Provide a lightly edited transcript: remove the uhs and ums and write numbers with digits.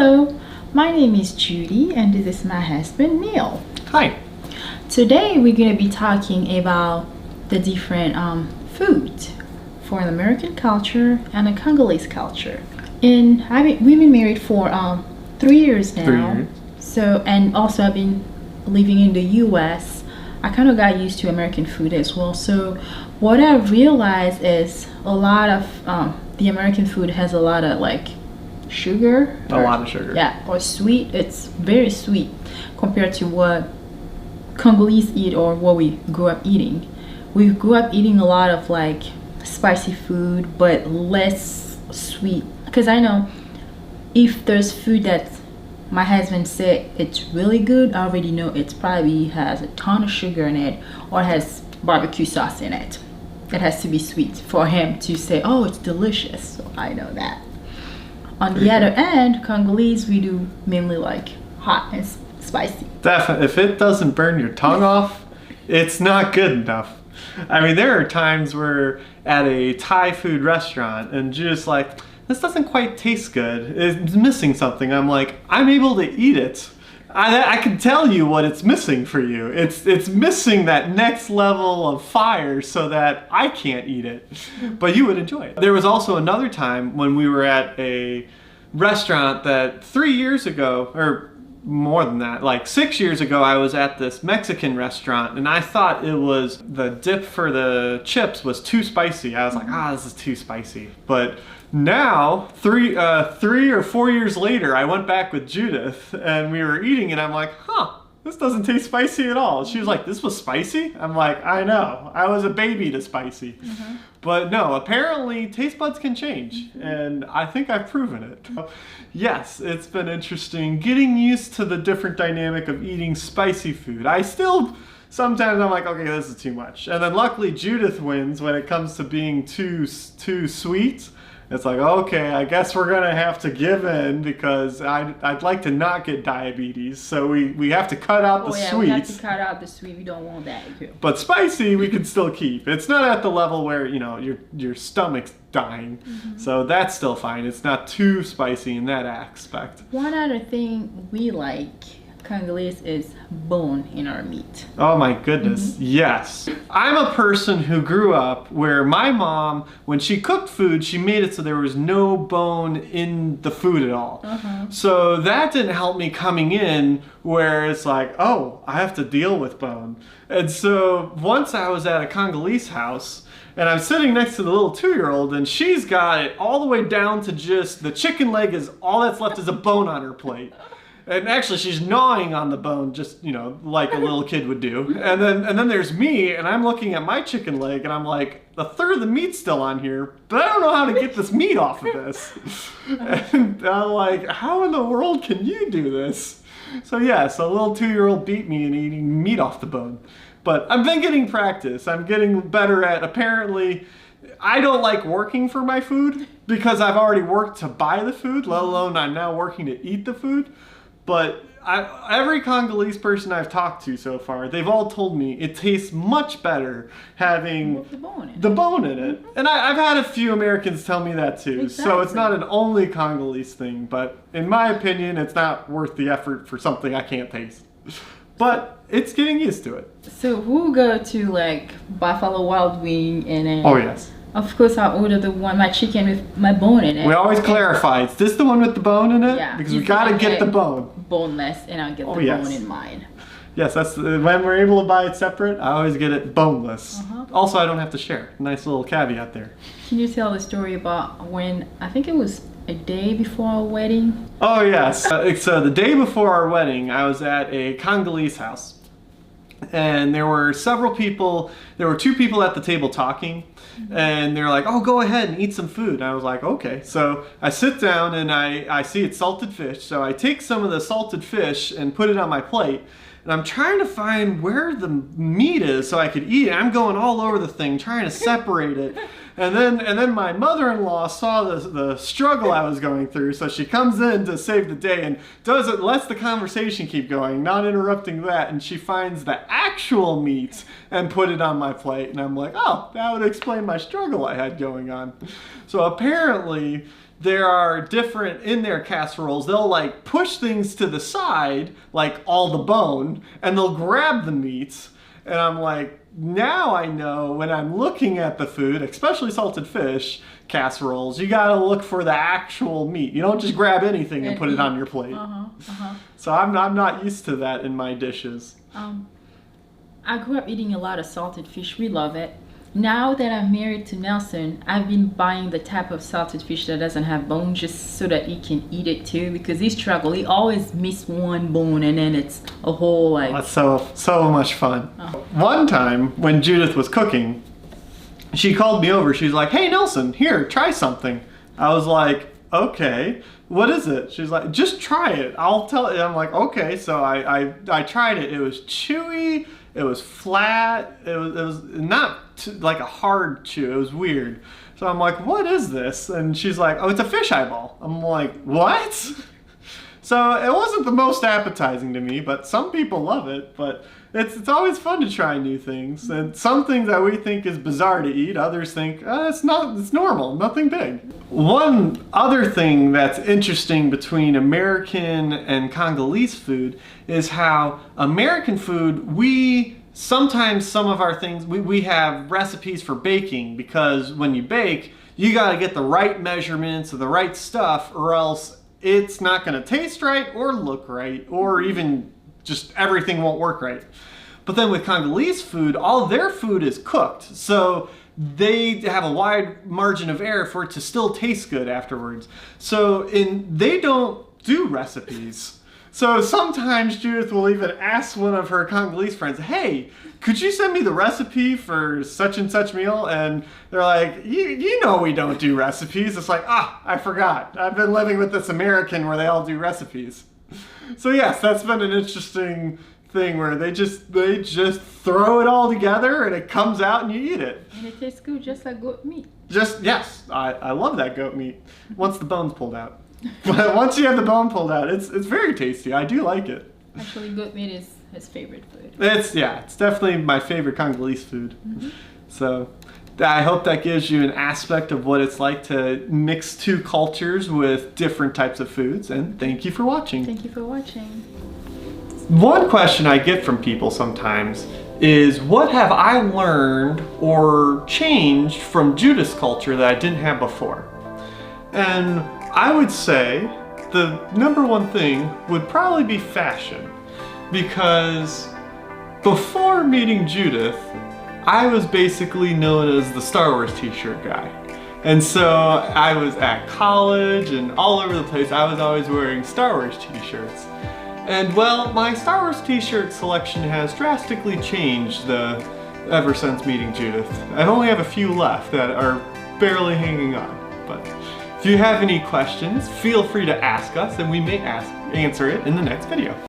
Hello, my name is Judy and this is my husband Neil. Hi. Today we're going to be talking about the different foods for an American culture and a Congolese culture. We've been married for 3 years now. 3 years. So, and also I've been living in the US. I kind of got used to American food as well. So what I realized is a lot of the American food has a lot of like sugar. A lot of sugar. Yeah, or sweet. It's very sweet compared to what Congolese eat or what we grew up eating. We grew up eating a lot of like spicy food, but less sweet. Because I know if there's food that my husband said it's really good, I already know it probably has a ton of sugar in it or has barbecue sauce in it. It has to be sweet for him to say, oh, it's delicious. So I know that. On the other end, Congolese, we do mainly like hot and spicy. Definitely. If it doesn't burn your tongue off, it's not good enough. I mean, there are times where at a Thai food restaurant and just like, this doesn't quite taste good. It's missing something. I'm like, I'm able to eat it. I can tell you what it's missing for you. It's missing that next level of fire so that I can't eat it, but you would enjoy it. There was also another time when we were at a restaurant that 3 years ago, or more than that, like 6 years ago, I was at this Mexican restaurant and I thought it was the dip for the chips was too spicy. I was like, this is too spicy. But now, 3 or 4 years later, I went back with Judith and we were eating and I'm like, this doesn't taste spicy at all. She was like, this was spicy? I'm like, I know. I was a baby to spicy. But no, apparently taste buds can change and I think I've proven it. Yes, it's been interesting getting used to the different dynamic of eating spicy food. Sometimes I'm like, okay, this is too much. And then luckily Judith wins when it comes to being too sweet. It's like, okay, I guess we're gonna have to give in because I'd like to not get diabetes, so we have to cut out the sweets. We have to cut out the sweet. We don't want that. But spicy, we can still keep. It's not at the level where your stomach's dying, so that's still fine. It's not too spicy in that aspect. One other thing we like Congolese is bone in our meat. Oh my goodness, yes. I'm a person who grew up where my mom, when she cooked food, she made it so there was no bone in the food at all. So that didn't help me coming in where it's like, oh, I have to deal with bone. And so once I was at a Congolese house, and I'm sitting next to the little 2-year-old and she's got it all the way down to just the chicken leg is all that's left is a bone on her plate. And actually, she's gnawing on the bone, just like a little kid would do. And then there's me, and I'm looking at my chicken leg, and I'm like, a third of the meat's still on here, but I don't know how to get this meat off of this. And I'm like, how in the world can you do this? So yes, a little 2-year-old beat me in eating meat off the bone. But I've been getting practice. I'm getting better at, apparently, I don't like working for my food because I've already worked to buy the food, let alone I'm now working to eat the food. But every Congolese person I've talked to so far, they've all told me it tastes much better having the bone in it. And I've had a few Americans tell me that too. Exactly. So it's not an only Congolese thing, but in my opinion, it's not worth the effort for something I can't taste. But it's getting used to it. So we'll go to like Buffalo Wild Wing and then... Oh yes. Of course, I'll order my chicken with my bone in it. We always clarify, is this the one with the bone in it? Yeah. Because we gotta get the bone. Boneless, and I'll get the bone in mine. Yes, that's when we're able to buy it separate, I always get it boneless. Also, I don't have to share. Nice little caveat there. Can you tell the story about when, I think it was a day before our wedding? Oh yes. So the day before our wedding, I was at a Congolese house. And there were several people, there were 2 people at the table talking, and they're like, oh, go ahead and eat some food. And I was like, okay. So I sit down and I see it's salted fish. So I take some of the salted fish and put it on my plate. And I'm trying to find where the meat is so I could eat it. I'm going all over the thing, trying to separate it. And then my mother-in-law saw the struggle I was going through, so she comes in to save the day and lets the conversation keep going, not interrupting that, and she finds the actual meat and put it on my plate, and I'm like, oh, that would explain my struggle I had going on. So apparently there are different, in their casseroles, they'll like push things to the side, like all the bone, and they'll grab the meats. And I'm like, now I know when I'm looking at the food, especially salted fish casseroles, you gotta look for the actual meat. You don't just grab anything and put it on your plate. So I'm not used to that in my dishes. I grew up eating a lot of salted fish. We love it. Now that I'm married to Nelson, I've been buying the type of salted fish that doesn't have bone, just so that he can eat it too, because he struggles. He always miss one bone and then it's a whole like... That's so much fun. One time when Judith was cooking, she called me over. She's like, hey Nelson, here, try something. I was like, okay, what is it? She's like, just try it. I'll tell you. I'm like, okay. So I tried it. It was chewy. It was flat. It was not like a hard chew. It was weird. So I'm like, what is this? And she's like, oh, it's a fish eyeball. I'm like, what? So it wasn't the most appetizing to me, but some people love it. But it's always fun to try new things. And some things that we think is bizarre to eat, others think, it's normal, nothing big. One other thing that's interesting between American and Congolese food is how American food, sometimes some of our things, we have recipes for baking, because when you bake, you gotta get the right measurements of the right stuff, or else it's not gonna taste right or look right, or even just everything won't work right. But then with Congolese food, all their food is cooked. So they have a wide margin of error for it to still taste good afterwards. So they don't do recipes. So sometimes Judith will even ask one of her Congolese friends, hey, could you send me the recipe for such and such meal? And they're like, you know we don't do recipes. It's like, I forgot. I've been living with this American where they all do recipes. So yes, that's been an interesting thing where they just throw it all together and it comes out and you eat it. And it tastes good, just like goat meat. Yes, I love that goat meat once the bone's pulled out. But once you have the bone pulled out, it's very tasty. I do like it. Actually, goat meat is his favorite food. It's definitely my favorite Congolese food. So I hope that gives you an aspect of what it's like to mix two cultures with different types of foods, and thank you for watching. Thank you for watching. One question I get from people sometimes is, what have I learned or changed from Judith's culture that I didn't have before? And I would say the number one thing would probably be fashion, because before meeting Judith, I was basically known as the Star Wars t-shirt guy. And so I was at college and all over the place, I was always wearing Star Wars t-shirts. And well, my Star Wars t-shirt selection has drastically changed ever since meeting Judith. I only have a few left that are barely hanging on. But if you have any questions, feel free to ask us and we may answer it in the next video.